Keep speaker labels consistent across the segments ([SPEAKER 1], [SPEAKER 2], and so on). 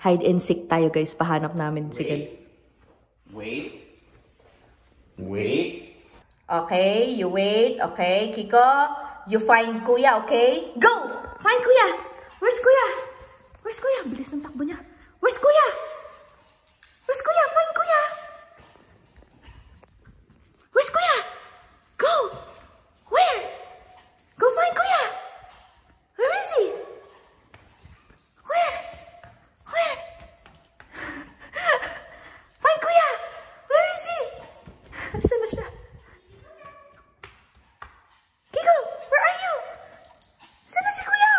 [SPEAKER 1] Hide and seek tayo guys. Pahanap namin si Gal.
[SPEAKER 2] Wait.
[SPEAKER 1] Okay, you wait. Okay, Kiko. You find Kuya, okay? Go! Find Kuya! Where's Kuya? Where's Kuya? Bilis ng takbo niya. Where's Kuya? Where's Kuya? Find Kuya! Where's Kuya? Go! Where? Go find Kuya! Where is he? Where? Where? Find Kuya! Where is he? Saan na siya? Kiko, where are you? Saan na si Kuya?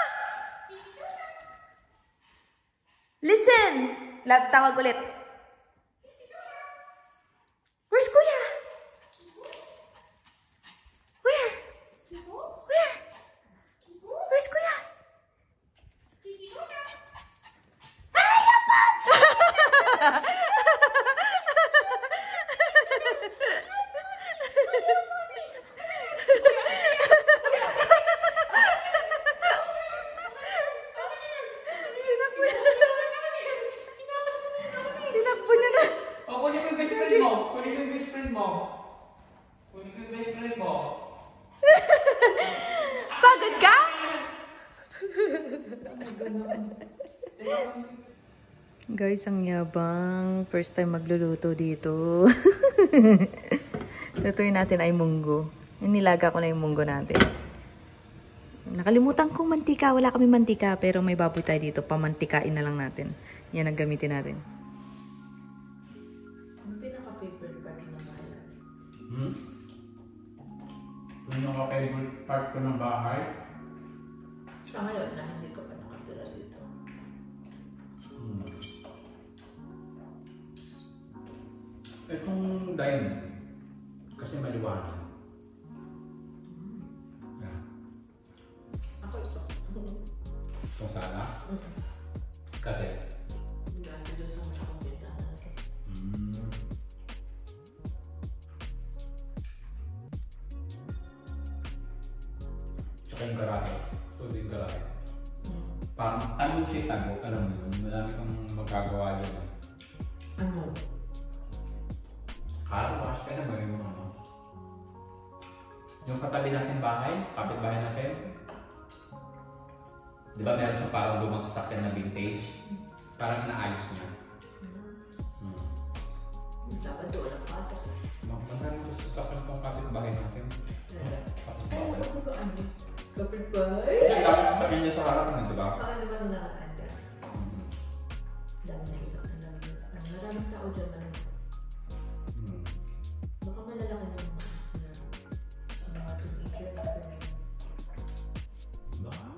[SPEAKER 1] Listen! Tawag ulit. Where's Kuya? Where? Where? Where's Kuya? Ay, yapan! Tinakbo niya na.
[SPEAKER 2] Oh, kunin ko yung best friend mo. Kunin ko yung best friend mo. Kunin ko yung best friend mo.
[SPEAKER 1] Pagod ka? Guys, ang yabang. First time magluluto dito. Lutuin natin ay munggo. Nilaga ko na yung munggo natin. Nakalimutan kong mantika. Wala kami mantika. Pero may baboy tayo dito. Pamantikain na lang natin. Yan ang gamitin natin.
[SPEAKER 3] Ang pinaka-favorite part ng bahay?
[SPEAKER 2] Yung pinaka-favorite part ko ng bahay?
[SPEAKER 3] Sa ngayon na hindi ko pa nakatira dito.
[SPEAKER 2] Itong dining. Kasi maliwanag. Yeah.
[SPEAKER 3] Ako ito.
[SPEAKER 2] Itong sala? Kasi?
[SPEAKER 3] Dati doon sa mga kumpitahan.
[SPEAKER 2] Tsaka yung garahe. So, yung garahe. Parang tanong siya tago. Alam mo yun, madami kang magagawa dyan.
[SPEAKER 3] Ano?
[SPEAKER 2] Car wash ka naman yung ano. Yung katabi natin bahay, kapitbahay natin. Di ba meron siyang parang lumang sasakyan na vintage? Parang inaayos niya.
[SPEAKER 3] Sa doon ang pasok.
[SPEAKER 2] Magandang ito sasakyan pang kapitbahay natin.
[SPEAKER 3] Ay,
[SPEAKER 2] Kapitbahay.
[SPEAKER 3] ako ba ano? Kapitbahay?
[SPEAKER 2] Kasi dapat sasakyan niya sa harap na, di ba?
[SPEAKER 3] Ano ba na anda? Dami na sasakyan lang. Maraming tao dyan na. Baka malalaki ng mga teenager na.
[SPEAKER 2] Baka.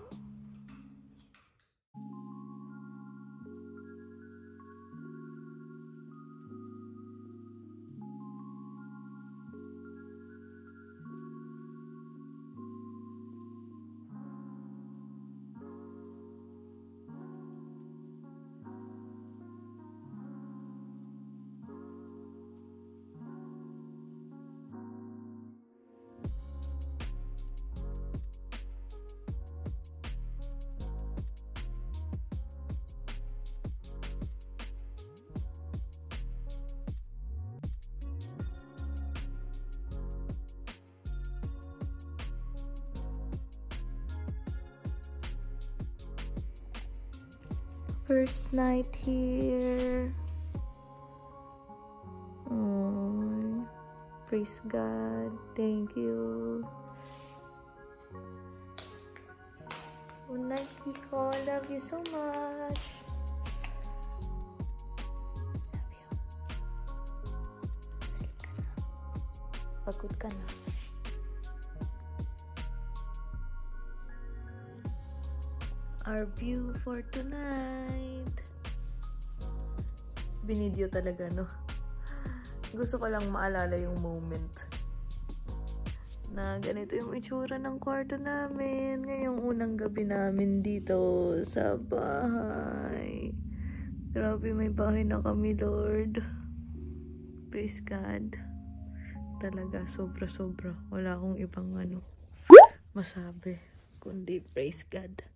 [SPEAKER 1] First night here. Oh, praise God. Thank you. Good night, Kiko. Love you so much. Love you. Sleep ka na. Pagod ka na. Our view for tonight. Binidyo talaga, no? Gusto ko lang maalala yung moment na ganito yung itsura ng kwarto namin ngayong unang gabi namin dito sa bahay. Grabe, may bahay na kami, Lord. Praise God. Talaga, sobra-sobra. Wala akong ibang masabi kundi praise God.